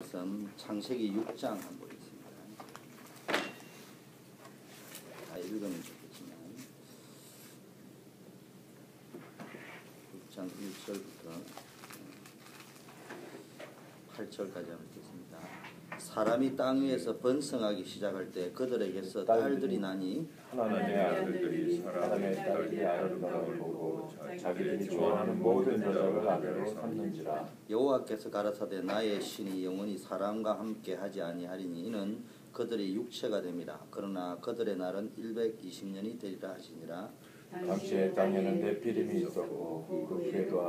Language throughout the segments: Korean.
말씀 창세기 6장 한번 보겠습니다. 다 읽으면 좋겠지만 6장 1절부터 8절까지 한번 읽겠습니다. 사람이 땅 위에서 번성하기 시작할 때 그들에게서 딸들이 나니 하나님의 아들들이 사람의 딸들이 아름다움을 보고 자기들이 좋아하는 모든 여자를 아내로 삼는지라. 여호와께서 가라사대 나의 신이 영원히 사람과 함께 하지 아니하리니 이는 그들이 육체가 됨이라. 그러나 그들의 날은 120년이 되리라 하시니라. 당시에 땅에는 네피림이 있었고 그 후에도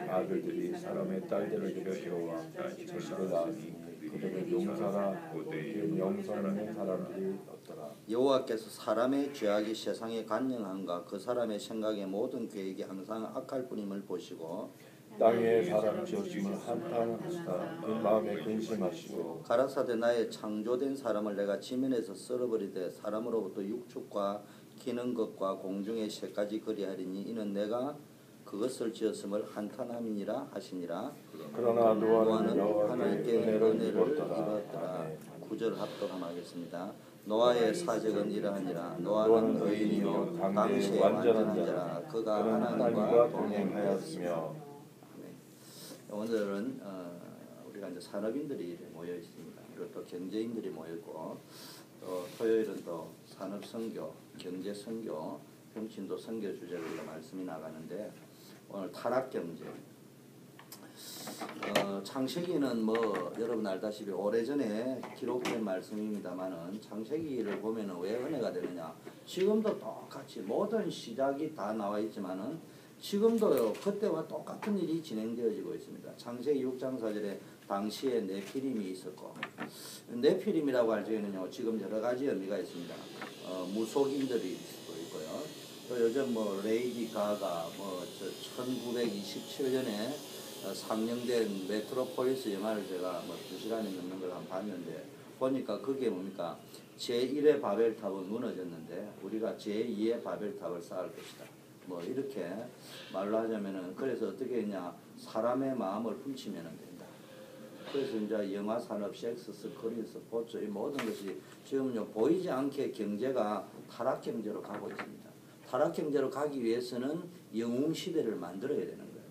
아들들이 사람의 딸들을 괴롭혀와 자식을 낳으니 그들은 용사나 영성 있는 사람들이 없더라. 여호와께서 사람의 죄악이 세상에 간영한가 그 사람의 생각의 모든 계획이 항상 악할 뿐임을 보시고 땅에 사람 지으심을 한탄하시다 그 마음에 근심하시고 가라사대 나의 창조된 사람을 내가 지면에서 썰어버리되 사람으로부터 육축과 기는 것과 공중의 새까지 그리하리니 이는 내가 그것을 지었음을 한탄함이니라 하시니라. 그러나 노아는 하나님께 은혜를 입었더라. 9절 합독하겠습니다. 노아의 사적은 이러하니라. 노아는 의인이요 당시에 완전한 자라. 그가 하나님과 동행하였으며. 오늘은 우리가 이제 산업인들이 모여 있습니다. 그리고 또 경제인들이 모여 있고 또 토요일은 또 산업 선교, 경제 선교, 병신도 선교 주제로 말씀이 나가는데 오늘 타락 경제. 창세기는 뭐 여러분 알다시피 오래전에 기록된 말씀입니다만은 창세기를 보면은 왜 은혜가 되느냐? 지금도 똑같이 모든 시작이 다 나와 있지만은 지금도요 그때와 똑같은 일이 진행되어지고 있습니다. 창세기 6장 4절에 당시에 네피림이 있었고 네피림이라고 할 적에는요 지금 여러 가지 의미가 있습니다. 무속인들이 수도 있고요. 또 요즘 뭐 레이디 가가 뭐 1927년에 상영된 메트로폴리스 영화를 제가 뭐 2시간이 넘는 걸 한번 봤는데 보니까 그게 뭡니까? 제1의 바벨탑은 무너졌는데 우리가 제2의 바벨탑을 쌓을 것이다. 뭐 이렇게 말로 하자면은 그래서 어떻게 했냐? 사람의 마음을 훔치면 된다. 그래서 이제 영화 산업, 섹스, 스크린, 스포츠 이 모든 것이 지금요 보이지 않게 경제가 타락 경제로 가고 있습니다. 타락 경제로 가기 위해서는 영웅 시대를 만들어야 되는 거예요.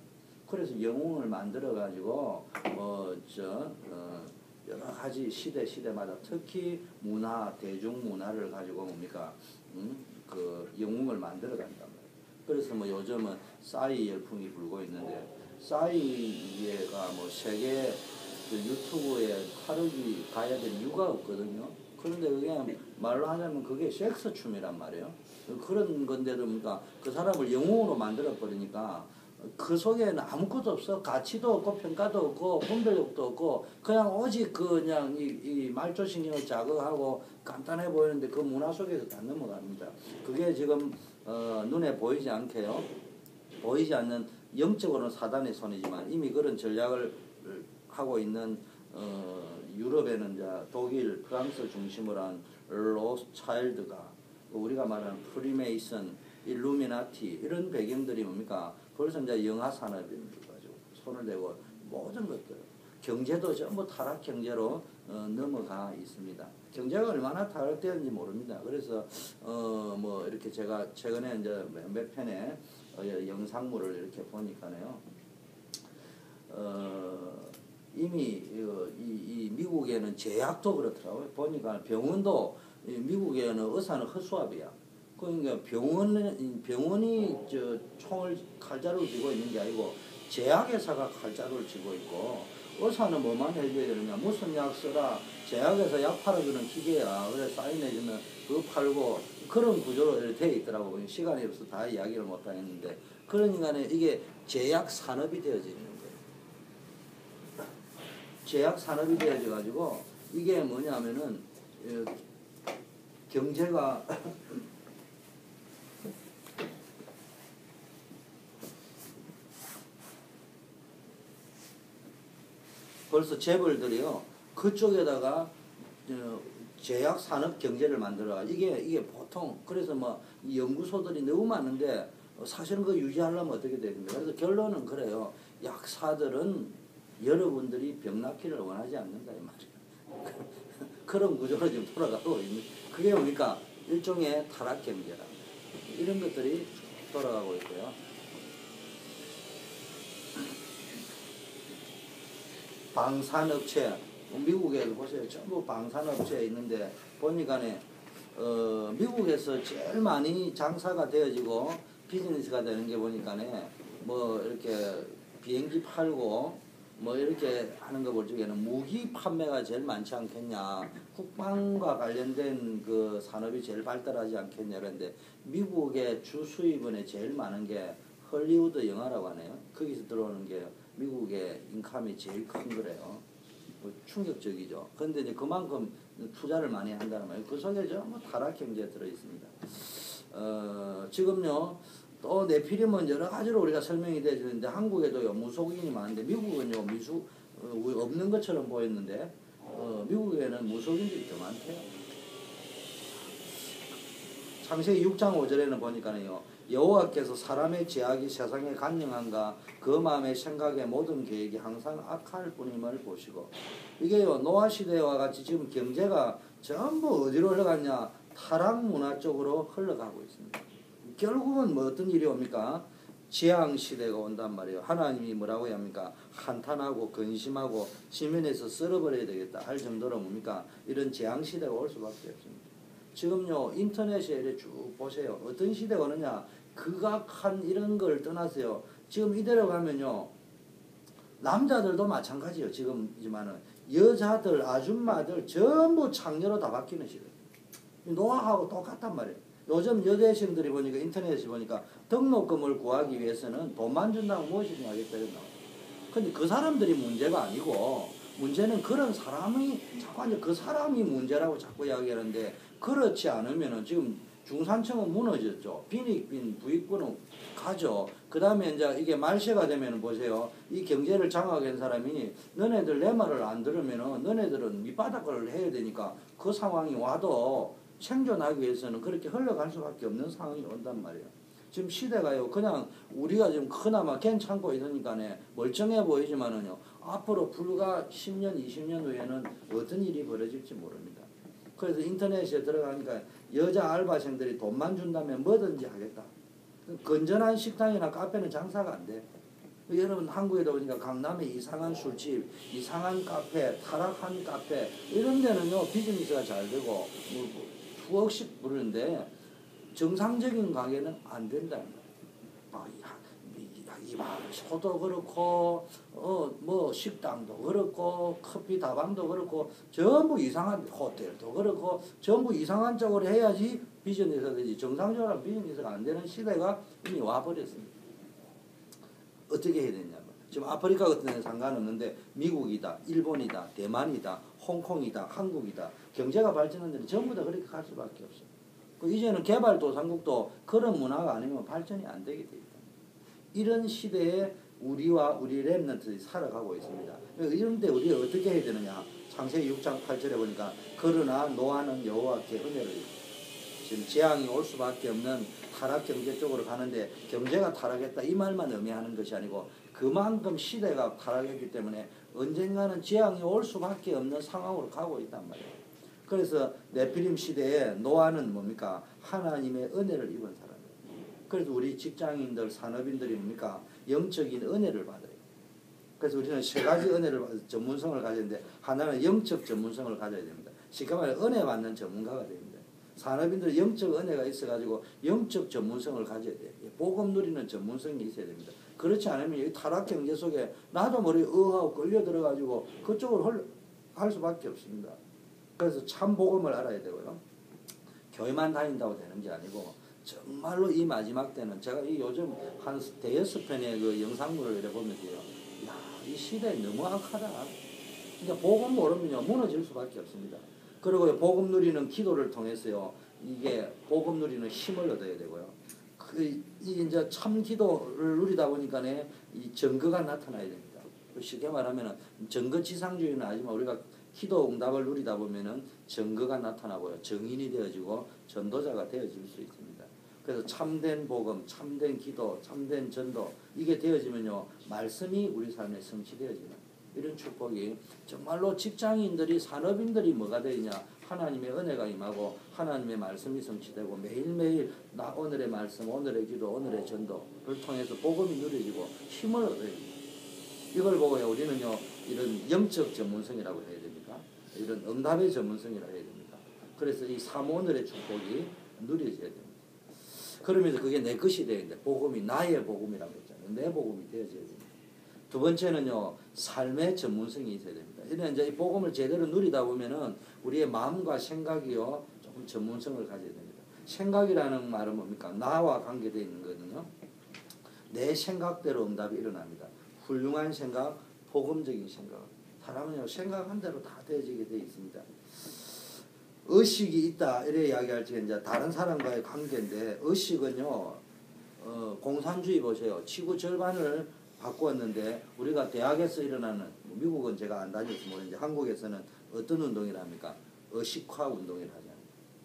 그래서 영웅을 만들어 가지고 여러 가지 시대마다 특히 문화, 대중 문화를 가지고 뭡니까? 그 영웅을 만들어 간단 말이에요. 그래서 뭐 요즘은 싸이 열풍이 불고 있는데 싸이가 뭐 세계 그 유튜브에 하루기 가야 될 이유가 없거든요. 그런데 그냥 말로 하자면 그게 섹스 춤이란 말이에요. 그런 건데도 그러니까 그 사람을 영웅으로 만들어 버리니까 그 속에는 아무것도 없어. 가치도 없고 평가도 없고 분별력도 없고 그냥 오직 그냥 이 말초신경을 자극하고 간단해 보이는데 그 문화 속에서 다 넘어갑니다. 그게 지금 눈에 보이지 않게요. 보이지 않는 영적으로는 사단의 손이지만 이미 그런 전략을 하고 있는 유럽에는 이제 독일, 프랑스 중심으로 한 로스차일드가 우리가 말하는 프리메이슨, 일루미나티 이런 배경들이 뭡니까? 벌써 이제 영화 산업에 가지고 손을 대고 모든 것들 경제도 전부 타락 경제로 넘어가 있습니다. 경제가 얼마나 타락되었는지 모릅니다. 그래서 뭐 이렇게 제가 최근에 이제 몇 편의 영상물을 이렇게 보니까요. 이미 이 미국에는 제약도 그렇더라고요. 보니까 병원도 미국에는 의사는 허수아비야. 그러니까 병원이 저 총을 칼자루를 쥐고 있는 게 아니고 제약회사가 칼자루를 쥐고 있고 의사는 뭐만 해줘야 되느냐? 무슨 약 써라. 제약회사 약 팔아주는 기계야. 그래 사인해주면 그거 팔고 그런 구조로 돼 있더라고요. 시간이 없어서 다 이야기를 못 하겠는데 그러니까 이게 제약 산업이 되어지는 거예요. 제약 산업이 되어져 가지고 이게 뭐냐면은 경제가 벌써 재벌들이요 그쪽에다가 제약 산업 경제를 만들어 이게 보통 그래서 뭐 연구소들이 너무 많은데 사실은 그 유지하려면 어떻게 됩니까? 그래서 결론은 그래요. 약사들은 여러분들이 병 낫기를 원하지 않는다 이 말이에요. 그런 구조로 지금 돌아가고 있는 그게 뭡니까? 일종의 타락 경제라. 이런 것들이 돌아가고 있고요. 방산업체, 미국에 보세요. 전부 방산업체에 있는데 보니까네 미국에서 제일 많이 장사가 되어지고 비즈니스가 되는 게 보니까네 뭐 이렇게 비행기 팔고 뭐 이렇게 하는 거 볼 적에는 무기 판매가 제일 많지 않겠냐, 국방과 관련된 그 산업이 제일 발달하지 않겠냐. 그런데 미국의 주 수입원에 제일 많은 게 헐리우드 영화라고 하네요. 거기서 들어오는 게 미국의 인컴이 제일 큰 거래요. 뭐 충격적이죠. 그런데 이제 그만큼 투자를 많이 한다는 말이에요. 그 속에 전부 타락 경제에 들어 있습니다. 지금요. 또 네피림은 여러 가지로 우리가 설명이 되어지는데 한국에도요 무속인이 많은데 미국은요 없는 것처럼 보였는데 미국에는 무속인들이 더 많대요. 창세기 6장 5절에는 보니까요 여호와께서 사람의 죄악이 세상에 간영한가 그 마음의 생각의 모든 계획이 항상 악할 뿐임을 보시고 이게요 노아 시대와 같이 지금 경제가 전부 어디로 흘러갔냐 타락 문화 쪽으로 흘러가고 있습니다. 결국은 뭐 어떤 일이 옵니까? 재앙 시대가 온단 말이에요. 하나님이 뭐라고 합니까? 한탄하고 근심하고 지면에서 썰어버려야 되겠다 할 정도로 뭡니까? 이런 재앙 시대가 올 수밖에 없습니다. 지금요 인터넷에 이렇게 쭉 보세요. 어떤 시대가 오느냐? 극악한 이런 걸 떠나서요. 지금 이대로 가면요 남자들도 마찬가지예요. 지금이지만은 여자들 아줌마들 전부 창녀로 다 바뀌는 시대. 노아하고 똑같단 말이에요. 요즘 여대생들이 보니까 인터넷에 보니까 등록금을 구하기 위해서는 돈만 준다고 무엇이든 하겠다 이런 나와요. 근데 그 사람들이 문제가 아니고 문제는 그런 사람이 자꾸 그 사람이 문제라고 자꾸 이야기하는데 그렇지 않으면은 지금 중산층은 무너졌죠. 빈익빈 부익부는 가죠. 그 다음에 이제 이게 말세가 되면은 보세요. 이 경제를 장악하게 한 사람이 너네들 내 말을 안 들으면은 너네들은 밑바닥을 해야 되니까 그 상황이 와도 생존하기 위해서는 그렇게 흘러갈 수밖에 없는 상황이 온단 말이에요. 지금 시대가요, 그냥 우리가 지금 그나마 괜찮고 있으니까네 멀쩡해 보이지만은요, 앞으로 불과 10년, 20년 후에는 어떤 일이 벌어질지 모릅니다. 그래서 인터넷에 들어가니까 여자 알바생들이 돈만 준다면 뭐든지 하겠다. 건전한 식당이나 카페는 장사가 안 돼. 여러분 한국에도 보니까 강남에 이상한 술집, 이상한 카페, 타락한 카페 이런 데는요 비즈니스가 잘 되고 뭐 수억씩 부르는데 정상적인 가게는 안 된다는 거예요. 소도 그렇고 뭐 식당도 그렇고 커피 다방도 그렇고 전부 이상한 호텔도 그렇고 전부 이상한 쪽으로 해야지 비즈니스가 되지 정상적으로 비즈니스가 안 되는 시대가 이미 와버렸습니다. 어떻게 해야 되냐면 지금 아프리카 같은 데는 상관없는데 미국이다, 일본이다, 대만이다, 홍콩이다, 한국이다 경제가 발전한 데는 전부 다 그렇게 갈 수밖에 없어요. 이제는 개발도상국도 그런 문화가 아니면 발전이 안 되게 돼 있다. 이런 시대에 우리와 우리 렘넌트들이 살아가고 있습니다. 이런데 우리가 어떻게 해야 되느냐? 창세기 6장 8절에 보니까 그러나 노아는 여호와께 은혜를 지금 재앙이 올 수밖에 없는 타락 경제 쪽으로 가는데 경제가 타락했다 이 말만 의미하는 것이 아니고 그만큼 시대가 타락했기 때문에 언젠가는 재앙이 올 수밖에 없는 상황으로 가고 있단 말이에요. 그래서 네피림 시대에 노아는 뭡니까? 하나님의 은혜를 입은 사람이에요. 그래서 우리 직장인들, 산업인들이 뭡니까? 영적인 은혜를 받아요. 그래서 우리는 세 가지 은혜를 전문성을 가져야 되는데 하나는 영적 전문성을 가져야 됩니다. 쉽게 말해 은혜 받는 전문가가 됩니다. 산업인들은 영적 은혜가 있어가지고 영적 전문성을 가져야 돼요. 복음 누리는 전문성이 있어야 됩니다. 그렇지 않으면 이 타락 경제 속에 나도 모르게 하고 끌려 들어가지고 그쪽으로 갈 수밖에 없습니다. 그래서 참 복음을 알아야 되고요. 교회만 다닌다고 되는 게 아니고 정말로 이 마지막 때는 제가 이 요즘 한 대여섯 편의 그 영상물을 이렇게 보면서요. 야, 이 시대 너무 악하다. 그러니까 복음 모르면요 무너질 수밖에 없습니다. 그리고 복음 누리는 기도를 통해서요. 이게 복음 누리는 힘을 얻어야 되고요. 이제 참 기도를 누리다 보니까네 이 증거가 나타나야 됩니다. 쉽게 말하면 증거지상주의는 아니지만 우리가 기도 응답을 누리다 보면은 증거가 나타나고요. 증인이 되어지고 전도자가 되어질 수 있습니다. 그래서 참된 복음, 참된 기도, 참된 전도 이게 되어지면요 말씀이 우리 삶에 성취되어지는 이런 축복이 정말로 직장인들이 산업인들이 뭐가 되느냐 하나님의 은혜가 임하고 하나님의 말씀이 성취되고 매일매일 나 오늘의 말씀 오늘의 기도 오늘의 전도를 통해서 복음이 누려지고 힘을 얻어요. 이걸 보고요 우리는요 이런 영적 전문성이라고 해야 됩니까? 이런 응답의 전문성이라고 해야 됩니까? 그래서 이 사모늘의 축복이 누려져야 됩니다. 그러면서 그게 내 것이 되어야 돼. 복음이 나의 복음이라고 했잖아요. 내 복음이 되어져야 됩니다. 두 번째는요 삶의 전문성이 있어야 됩니다. 이런 이제 이 복음을 제대로 누리다 보면은 우리의 마음과 생각이요 조금 전문성을 가져야 됩니다. 생각이라는 말은 뭡니까? 나와 관계되어 있는 거거든요. 내 생각대로 응답이 일어납니다. 훌륭한 생각, 복음적인 생각. 사람은요 생각한 대로 다 되어지게 되어 있습니다. 의식이 있다 이래 이야기할 때 이제 다른 사람과의 관계인데 의식은요 공산주의 보세요. 지구 절반을 바꾸었는데 우리가 대학에서 일어나는 미국은 제가 안 다녀서 모르는데 한국에서는 어떤 운동이라 합니까? 의식화 운동이라 하잖아요.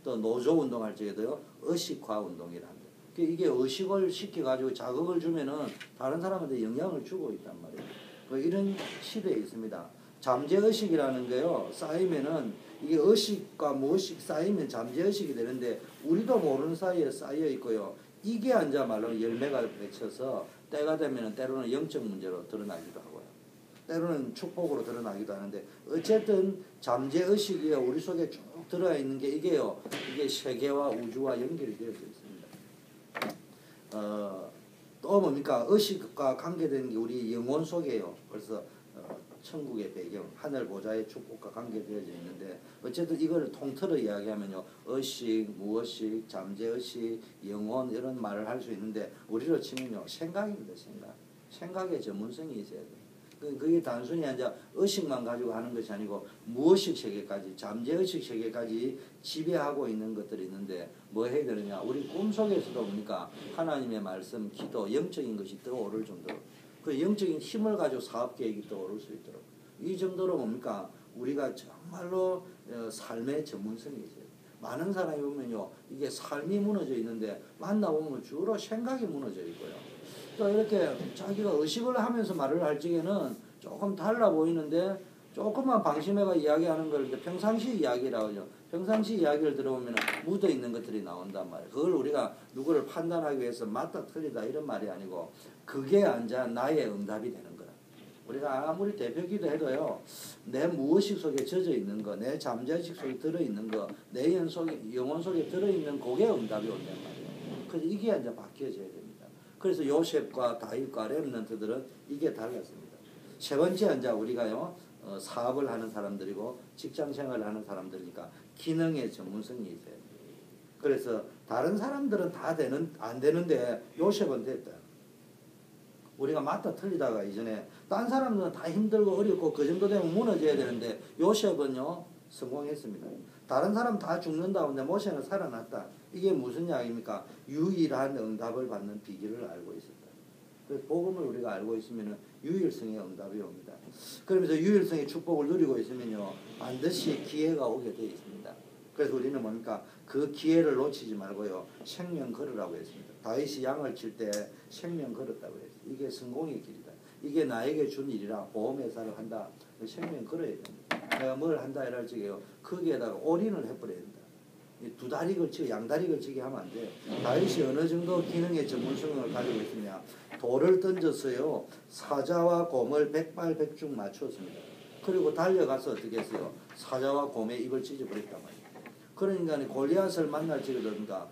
또 노조 운동할 적에도요 의식화 운동이라 합니다. 이게 의식을 시켜가지고 자극을 주면은 다른 사람한테 영향을 주고 있단 말이에요. 이런 시대에 있습니다. 잠재의식이라는 게요 쌓이면은 이게 의식과 무의식 쌓이면 잠재의식이 되는데 우리도 모르는 사이에 쌓여 있고요. 이게 앉아말로 열매가 맺혀서 때가 되면은 때로는 영적 문제로 드러나기도 하고요. 때로는 축복으로 드러나기도 하는데 어쨌든 잠재의식이 우리 속에 쭉 들어가 있는 게 이게요. 이게 세계와 우주와 연결이 되어져 있습니다. 또 뭡니까? 의식과 관계되는 게 우리 영혼 속에요. 그래서 천국의 배경, 하늘 보좌의 축복과 관계되어져 있는데 어쨌든 이걸 통틀어 이야기하면요. 의식, 무의식, 잠재의식, 영혼 이런 말을 할 수 있는데 우리로 치면요. 생각입니다. 생각의 전문성이 있어야 돼요. 그게 단순히 이제 의식만 가지고 하는 것이 아니고 무의식 세계까지, 잠재의식 세계까지 지배하고 있는 것들이 있는데 뭐 해야 되느냐. 우리 꿈속에서도 뭡니까? 하나님의 말씀, 기도, 영적인 것이 떠오를 정도로 그 영적인 힘을 가지고 사업계획이 떠오를 수 있도록 이 정도로 뭡니까? 우리가 정말로 삶의 전문성이 있어요. 많은 사람이 보면요. 이게 삶이 무너져 있는데 만나보면 주로 생각이 무너져 있고요. 또 이렇게 자기가 의식을 하면서 말을 할 적에는 조금 달라 보이는데 조금만 방심해가 이야기하는 걸 평상시 이야기라고 하죠. 평상시 이야기를 들어보면 묻어 있는 것들이 나온단 말이에요. 그걸 우리가 누구를 판단하기 위해서 맞다 틀리다 이런 말이 아니고 그게 앉아 나의 응답이 되는 거라. 우리가 아무리 대표기도 해도요. 내 무의식 속에 젖어 있는 거, 내 잠재의식 속에 들어있는 거, 내 영혼 속에 들어있는 그게 응답이 온단 말이에요. 그래서 이게 이제 바뀌어져야 됩니다. 그래서 요셉과 다윗과 렘넌트들은 이게 달랐습니다. 세 번째 이제 우리가요. 사업을 하는 사람들이고 직장생활을 하는 사람들이니까 기능의 전문성이 있어요. 그래서 다른 사람들은 다 안 되는데 요셉은 됐다. 우리가 맞다 틀리다가 이전에 딴 사람들은 다 힘들고 어렵고 그 정도 되면 무너져야 되는데 요셉은요 성공했습니다. 다른 사람 다 죽는다 근데 모세는 살아났다. 이게 무슨 이야기입니까? 유일한 응답을 받는 비결을 알고 있었다. 그래서 복음을 우리가 알고 있으면 유일성의 응답이 옵니다. 그러면서 유일성의 축복을 누리고 있으면요 반드시 기회가 오게 되어 있습니다. 그래서 우리는 뭡니까? 그 기회를 놓치지 말고요 생명 걸으라고 했습니다. 다윗이 양을 칠 때 생명 걸었다고 했어요. 이게 성공의 길이다. 이게 나에게 준 일이라 보험회사를 한다. 생명 걸어야 됩니다. 내가 뭘 한다 이럴 적에요 거기에다가 올인을 해버려야 된다. 두 다리 걸치고 양다리 걸치게 하면 안 돼. 다윗이 어느 정도 기능의 전문성을 가지고 있으냐. 돌을 던졌어요. 사자와 곰을 백발백중 맞추었습니다. 그리고 달려가서 어떻게 했어요? 사자와 곰의 입을 찢어버렸단 말이에요. 그러니까 골리앗을 만날 적이든가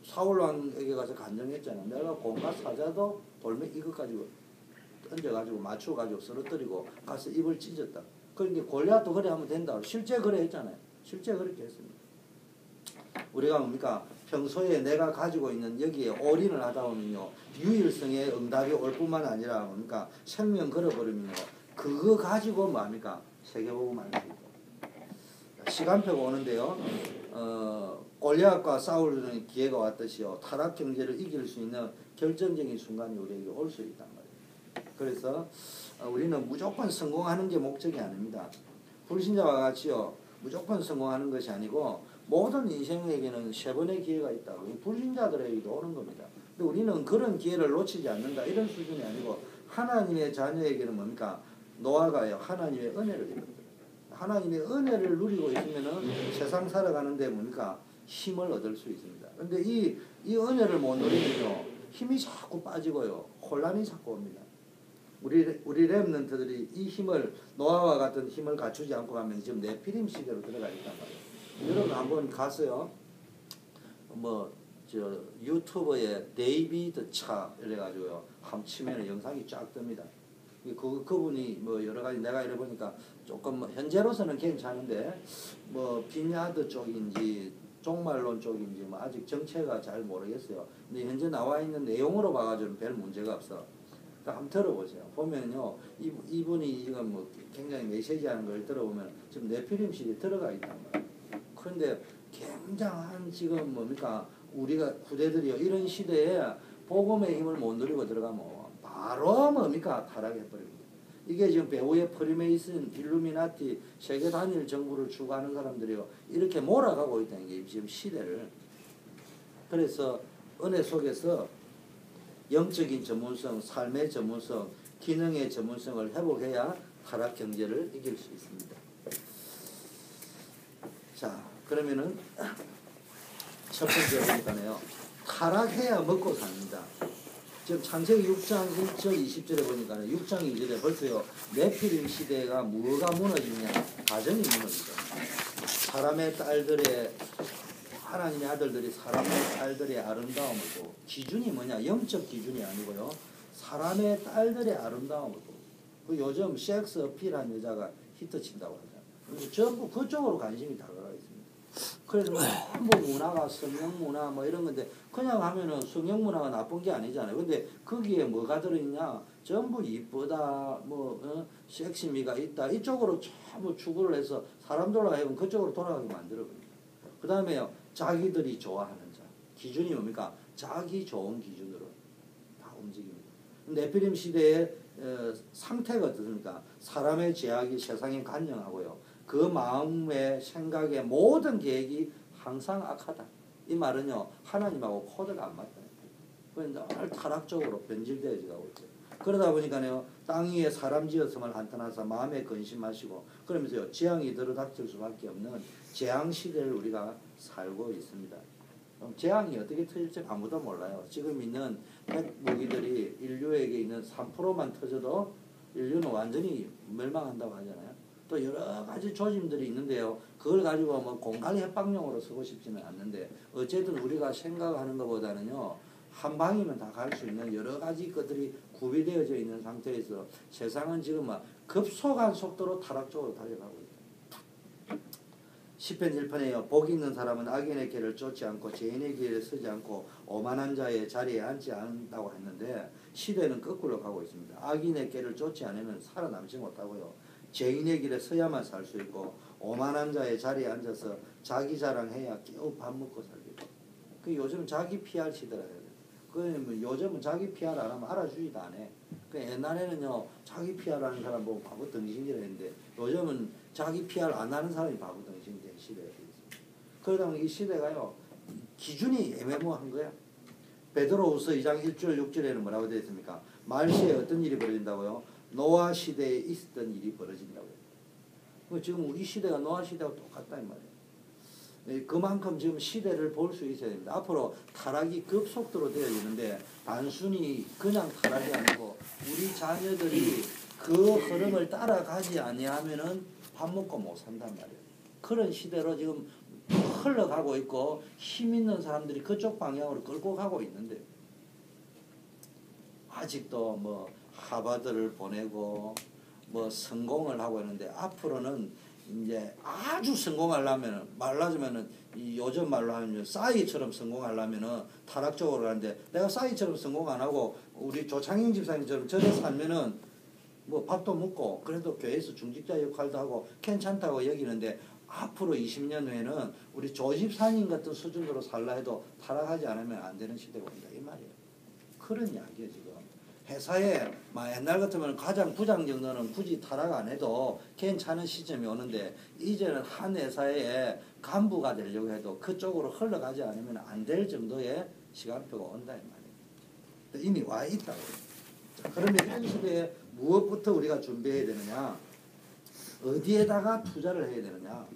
사울왕에게 가서 간증했잖아요. 내가 곰과 사자도 돌멩이 이것 가지고 던져가지고 맞춰가지고 쓰러뜨리고 가서 입을 찢었다. 그러니까 골리앗도 그래 하면 된다. 실제 그래 했잖아요. 실제 그렇게 했습니다. 우리가 뭡니까? 평소에 내가 가지고 있는 여기에 올인을 하다 보면요. 유일성의 응답이 올 뿐만 아니라 뭡니까? 생명 걸어버리면요. 그거 가지고 뭡니까? 세계복음 할 수 있다. 시간표가 오는데요. 골리앗과 싸우는 기회가 왔듯이요. 타락 경제를 이길 수 있는 결정적인 순간이 우리에게 올 수 있단 말이에요. 그래서 우리는 무조건 성공하는 게 목적이 아닙니다. 불신자와 같이요. 무조건 성공하는 것이 아니고 모든 인생에게는 세 번의 기회가 있다고. 불신자들에게도 오는 겁니다. 근데 우리는 그런 기회를 놓치지 않는다. 이런 수준이 아니고 하나님의 자녀에게는 뭡니까? 노아가요 하나님의 은혜를 입었더라. 하나님의 은혜를 누리고 있으면은 세상 살아가는데 뭡니까 힘을 얻을 수 있습니다. 근데 이 은혜를 못 누리면요 힘이 자꾸 빠지고요 혼란이 자꾸 옵니다. 우리 렘넌트들이 이 힘을 노아와 같은 힘을 갖추지 않고 가면 지금 네피림 시대로 들어가 있단 말이에요. 여러분 한번 가서요 저 유튜브에 데이비드 차 이래가지고요 한번 치면 영상이 쫙 뜹니다. 그분이 뭐 여러 가지 내가 이래 보니까 조금 현재로서는 괜찮은데 빈야드 쪽인지 종말론 쪽인지 아직 정체가 잘 모르겠어요. 근데 현재 나와 있는 내용으로 봐가지고는 별 문제가 없어. 그러니까 한번 들어보세요. 보면요 이분이 지금 굉장히 메시지하는 걸 들어보면 지금 네피림 시대에 들어가 있단 말이에요. 그런데 굉장한 지금 뭡니까 우리가 후대들이요 이런 시대에 복음의 힘을 못 누리고 들어가면 바로 뭡니까 타락해버립니다. 이게 지금 배후의 프리메이슨, 일루미나티, 세계 단일 정부를 추구하는 사람들이요 이렇게 몰아가고 있다는 게 지금 시대를. 그래서 은혜 속에서 영적인 전문성, 삶의 전문성, 기능의 전문성을 회복해야 타락 경제를 이길 수 있습니다. 자, 그러면은 첫 번째 보니까요. 타락해야 먹고 삽니다. 지금 창세기 6장 1절 20절에 보니까요. 6장 2절에 벌써요. 네피림 시대가 뭐가 무너지냐? 가정이 무너지죠. 사람의 딸들의 하나님의 아들들이 사람의 딸들의 아름다움을 보고 기준이 뭐냐? 영적 기준이 아니고요. 사람의 딸들의 아름다움을 보고 그 요즘 섹스 어필한 여자가 히트친다고 하잖아요. 전부 그쪽으로 관심이 다가가 있습니다. 그래서 전부 문화가 성형문화 뭐 이런 건데 그냥 하면은 성형문화가 나쁜 게 아니잖아요. 근데 거기에 뭐가 들어있냐? 전부 이쁘다, 섹시미가 있다. 이쪽으로 전부 추구를 해서 사람들로 하여금 그쪽으로 돌아가게 만들어버립니다. 그 다음에요. 자기들이 좋아하는 자. 기준이 뭡니까? 자기 좋은 기준으로 다 움직입니다. 네피림 시대의 상태가 어떻습니까? 사람의 제약이 세상에 간영하고요. 그 마음의 생각의 모든 계획이 항상 악하다. 이 말은요. 하나님하고 코드가 안 맞다. 그래서 늘 타락적으로 변질되어져 가고 있어요. 그러다 보니까요. 땅 위에 사람 지었음을 한탄하사 마음에 근심하시고 그러면서요. 재앙이 들어닥칠 수밖에 없는 재앙 시대를 우리가 살고 있습니다. 재앙이 어떻게 터질지 아무도 몰라요. 지금 있는 핵 무기들이 인류에게 있는 3%만 터져도 인류는 완전히 멸망한다고 하잖아요. 또 여러 가지 조짐들이 있는데요. 그걸 가지고 공갈 협박용으로 쓰고 싶지는 않는데 어쨌든 우리가 생각하는 것보다는요. 한 방이면 다 갈 수 있는 여러 가지 것들이 구비되어져 있는 상태에서 세상은 지금 급속한 속도로 타락 쪽으로 달려가고 있다. 시편 1편에요. 복 있는 사람은 악인의 길을 쫓지 않고 죄인의 길에 서지 않고 오만한 자의 자리에 앉지 않는다고 했는데 시대는 거꾸로 가고 있습니다. 악인의 길을 쫓지 않으면 살아남지 못하고요. 죄인의 길에 서야만 살 수 있고 오만한 자의 자리에 앉아서 자기 자랑해야 겨우 밥 먹고 살겠고 그 요즘 자기 PR 시대라 해야 돼. 그 요즘은 자기 PR 안 하면 알아주지도 안 해. 그 옛날에는요 자기 PR 하는 사람 보고 바보 덩신이라 했는데 요즘은 자기 PR 안 하는 사람이 바보 덩신이 된 시대가 되겠습니다. 그러다 보니 이 시대가요 기준이 애매모호한 거야. 베드로후서 2장 1절 6절에는 뭐라고 되어 있습니까? 말세에 어떤 일이 벌어진다고요? 노아 시대에 있었던 일이 벌어진다고요. 지금 우리 시대가 노아 시대하고 똑같다 이 말이에요. 그만큼 지금 시대를 볼 수 있어야 됩니다. 앞으로 타락이 급속도로 되어지는데 단순히 그냥 타락이 아니고 우리 자녀들이 그 흐름을 따라가지 아니하면은 밥 먹고 못 산단 말이에요. 그런 시대로 지금 흘러가고 있고 힘 있는 사람들이 그쪽 방향으로 끌고 가고 있는데 아직도 하버드를 보내고 성공을 하고 있는데 앞으로는 이제 아주 성공하려면은 말하자면은 이 요즘 말로 하면 싸이처럼 성공하려면은 타락적으로 가는데 내가 싸이처럼 성공 안 하고 우리 조창영 집사님처럼 저래 살면은 밥도 먹고 그래도 교회에서 중직자 역할도 하고 괜찮다고 여기는데 앞으로 20년 후에는 우리 조 집사님 같은 수준으로 살라 해도 타락하지 않으면 안 되는 시대가 온다 이 말이에요. 그런 이야기예요 지금. 회사에 옛날 같으면 가장 부장 정도는 굳이 타락 안 해도 괜찮은 시점이 오는데 이제는 한 회사에 간부가 되려고 해도 그쪽으로 흘러가지 않으면 안 될 정도의 시간표가 온다 이 말이에요. 이미 와 있다고. 그러면 이런 시대에 무엇부터 우리가 준비해야 되느냐? 어디에다가 투자를 해야 되느냐?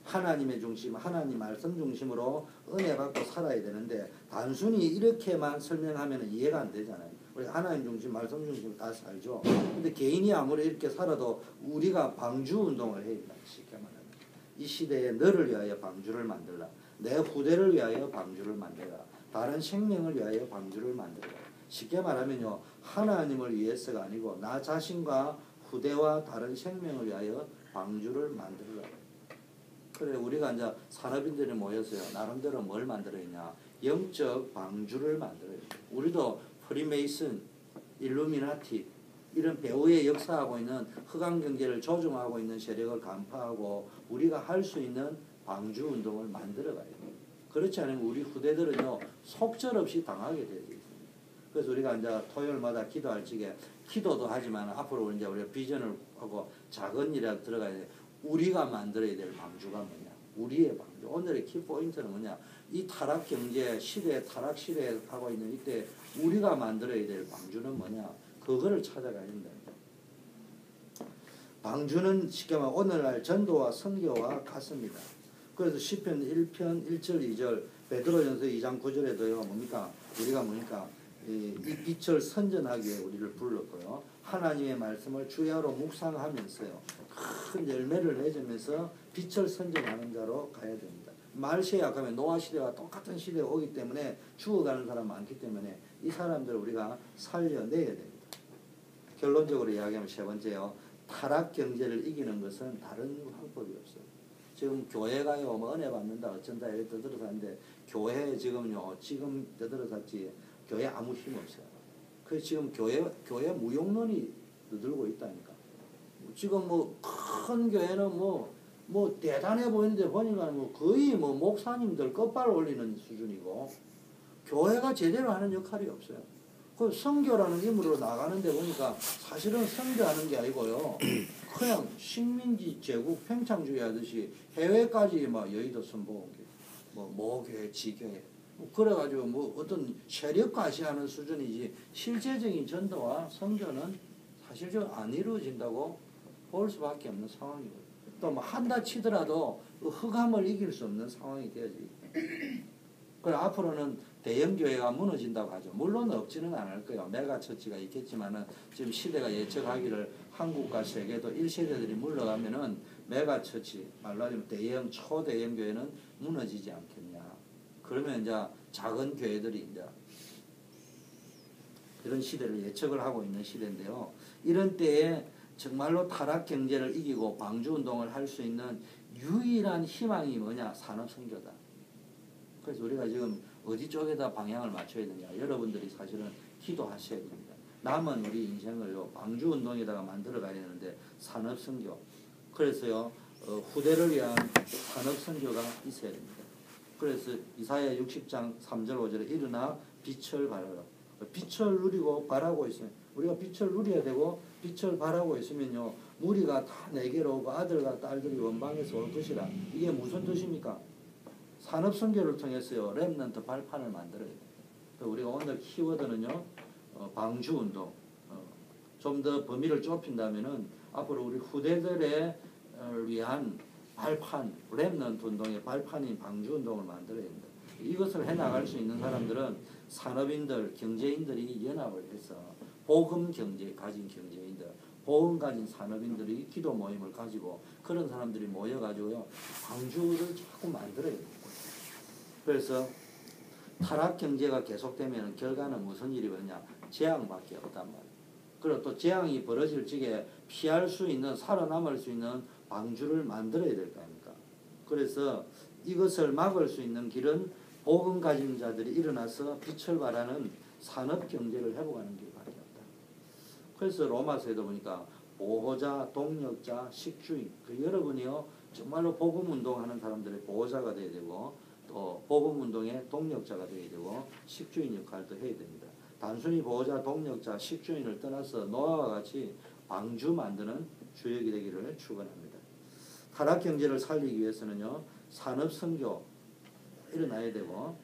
하나님의 중심, 하나님 말씀 중심으로 은혜 받고 살아야 되는데 단순히 이렇게만 설명하면 이해가 안 되잖아요. 우리 하나님 중심, 말씀 중심 다 살죠. 근데 개인이 아무리 이렇게 살아도 우리가 방주 운동을 해야 된다. 쉽게 말하면 이 시대에 너를 위하여 방주를 만들라. 내 후대를 위하여 방주를 만들라. 다른 생명을 위하여 방주를 만들라. 쉽게 말하면요, 하나님을 위해서가 아니고 나 자신과 후대와 다른 생명을 위하여 방주를 만들라. 그래 우리가 이제 산업인들이 모였어요. 나름대로 뭘 만들어야냐? 영적 방주를 만들어요. 우리도 프리메이슨, 일루미나티 이런 배후에 역사하고 있는 흑암 경제를 조종하고 있는 세력을 간파하고 우리가 할 수 있는 방주 운동을 만들어가야 돼요. 그렇지 않으면 우리 후대들은요 속절없이 당하게 되어 있습니다. 그래서 우리가 이제 토요일마다 기도할 적에 기도도 하지만 앞으로 이제 우리가 비전을 하고 작은 일이라도 들어가야 돼. 우리가 만들어야 될 방주가 뭐냐? 우리의 방주. 오늘의 키포인트는 뭐냐? 이 타락 경제 시대, 타락 시대에 하고 있는 이때 우리가 만들어야 될 방주는 뭐냐? 그거를 찾아가야 된다. 방주는 쉽게 말하면 오늘날 전도와 선교와 같습니다. 그래서 시편 1편 1절 2절 베드로전서 2장 9절에도요 뭡니까? 우리가 뭡니까? 이 빛을 선전하기에 우리를 불렀고요. 하나님의 말씀을 주야로 묵상하면서요. 큰 열매를 맺으면서 빛을 선전하는 자로 가야 됩니다. 말세에 약하면 노아 시대와 똑같은 시대가 오기 때문에 죽어가는 사람 많기 때문에 이 사람들을 우리가 살려내야 됩니다. 결론적으로 이야기하면 세 번째요. 타락 경제를 이기는 것은 다른 방법이 없어요. 지금 교회가요 뭐 은혜 받는다 어쩐다 이렇게 떠들어서는데 교회 지금요 지금 떠들어섰지 교회 아무 힘 없어요. 그 지금 교회 무용론이 들고 있다니까. 지금 뭐 큰 교회는 뭐 대단해 보이는데 보니까 뭐 거의 뭐 목사님들 끝발 올리는 수준이고 교회가 제대로 하는 역할이 없어요. 그 선교라는 임무로 나가는데 보니까 사실은 선교하는 게 아니고요. 그냥 식민지 제국 팽창주의 하듯이 해외까지 막 여의도 선보기 뭐 모교회 지교회 뭐 그래가지고 뭐 어떤 세력 과시하는 수준이지 실제적인 전도와 선교는 사실적으로 안 이루어진다고 볼 수밖에 없는 상황이고요. 또 뭐 한다 치더라도 그 흑암을 이길 수 없는 상황이 되어지. 그래 앞으로는 대형 교회가 무너진다고 하죠. 물론 없지는 않을 거예요. 메가처치가 있겠지만은 지금 시대가 예측하기를 한국과 세계도 1세대들이 물러가면은 메가처치 말로 하자면 대형 초대형 교회는 무너지지 않겠냐. 그러면 이제 작은 교회들이 이제 이런 시대를 예측을 하고 있는 시대인데요. 이런 때에 정말로 타락 경제를 이기고 방주 운동을 할 수 있는 유일한 희망이 뭐냐? 산업 선교다. 그래서 우리가 지금 어디 쪽에다 방향을 맞춰야 되냐? 여러분들이 사실은 기도하셔야 됩니다. 남은 우리 인생을요 방주 운동에다가 만들어 가야 되는데 산업 선교. 그래서요 후대를 위한 산업 선교가 있어야 됩니다. 그래서 이사야 60장 3절 5절에 일어나 빛을 발하라. 빛을 누리고 바라고 있으면 우리가 빛을 누려야 되고 빛을 바라고 있으면요 무리가 다 내게로 오고 아들과 딸들이 원방에서 올 것이라. 이게 무슨 뜻입니까? 산업 선교를 통해서요 렘넌트 발판을 만들어야 돼요. 우리가 오늘 키워드는요 방주 운동. 좀 더 범위를 좁힌다면은 앞으로 우리 후대들의 위한 발판, 렘넌트 운동의 발판인 방주 운동을 만들어야 된다. 이것을 해나갈 수 있는 사람들은 산업인들, 경제인들이 연합을 해서 복음 경제 가진 경제인들, 복음 가진 산업인들이 기도 모임을 가지고 그런 사람들이 모여가지고요 방주를 자꾸 만들어야 됩니다. 그래서 타락 경제가 계속되면 결과는 무슨 일이 벌어냐? 재앙밖에 없단 말이에요. 그리고 또 재앙이 벌어질 적에 피할 수 있는 살아남을 수 있는 방주를 만들어야 될 거 아닙니까? 그래서 이것을 막을 수 있는 길은 복음 가진 자들이 일어나서 빛을 발하는 산업 경제를 회복하는 길밖에 없다. 그래서 로마서에도 보니까 보호자, 동력자, 식주인. 여러분이요 정말로 복음 운동하는 사람들의 보호자가 되어야 되고 또 복음 운동의 동력자가 되어야 되고 식주인 역할도 해야 됩니다. 단순히 보호자, 동력자, 식주인을 떠나서 노아와 같이 방주 만드는 주역이 되기를 축원합니다. 타락 경제를 살리기 위해서는요 산업 선교 일어나야 되고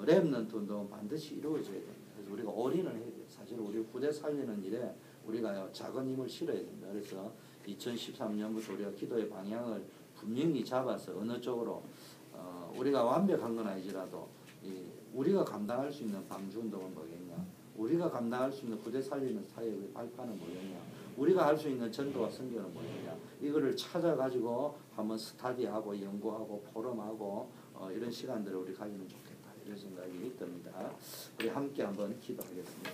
렘넌트 운동은 반드시 이루어져야 됩니다. 그래서 우리가 올인을 해야 돼요. 사실 우리 후대 살리는 일에 우리가 작은 힘을 실어야 됩니다. 그래서 2013년부터 우리가 기도의 방향을 분명히 잡아서 어느 쪽으로 우리가 완벽한 건 아니지라도 우리가 감당할 수 있는 방주운동은 뭐겠냐, 우리가 감당할 수 있는 후대 살리는 사역의 발판은 뭐겠냐, 우리가 할 수 있는 전도와 선교는 뭐겠냐, 이거를 찾아가지고 한번 스타디하고 연구하고 포럼하고 이런 시간들을 우리 가지면 좋겠다, 이런 생각이 듭니다. 우리 함께 한번 기도하겠습니다.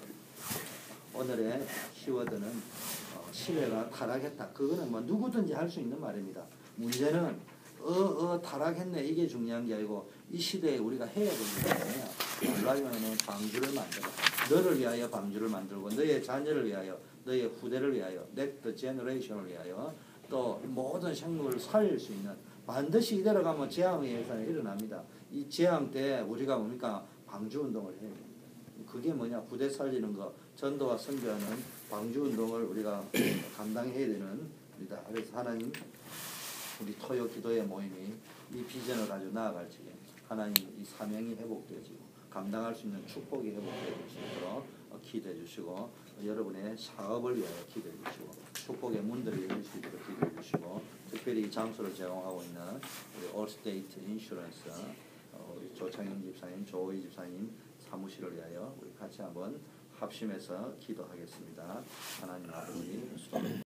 오늘의 키워드는 신뢰가 타락했다. 그거는 뭐 누구든지 할 수 있는 말입니다. 문제는 타락했네, 이게 중요한 게 아니고 이 시대에 우리가 해야 되는 게 뭐냐, 하려면 방주를 만들어. 너를 위하여 방주를 만들고 너의 자녀를 위하여, 너의 후대를 위하여, next generation을 위하여, 또 모든 생물을 살릴 수 있는, 반드시 이대로 가면 재앙의 현상이 일어납니다. 이 재앙 때 우리가 뭡니까? 방주운동을 해야 됩니다. 그게 뭐냐? 후대 살리는 거, 전도와 선교하는 방주운동을 우리가 감당해야 되는 겁니다. 그래서 하나님, 우리 토요 기도의 모임이 이 비전을 가지고 나아갈 적에 하나님 이 사명이 회복되어지고 감당할 수 있는 축복이 회복될 수 있도록 기도해 주시고, 여러분의 사업을 위하여 기도해 주시고, 축복의 문들을 열릴 수 있도록 기도해 주시고, 특별히 이 장소를 제공하고 있는 우리 올스테이트 인슈런스 우리 조창영 집사님, 조호희 집사님 사무실을 위하여 우리 같이 한번 합심해서 기도하겠습니다. 하나님 아버지,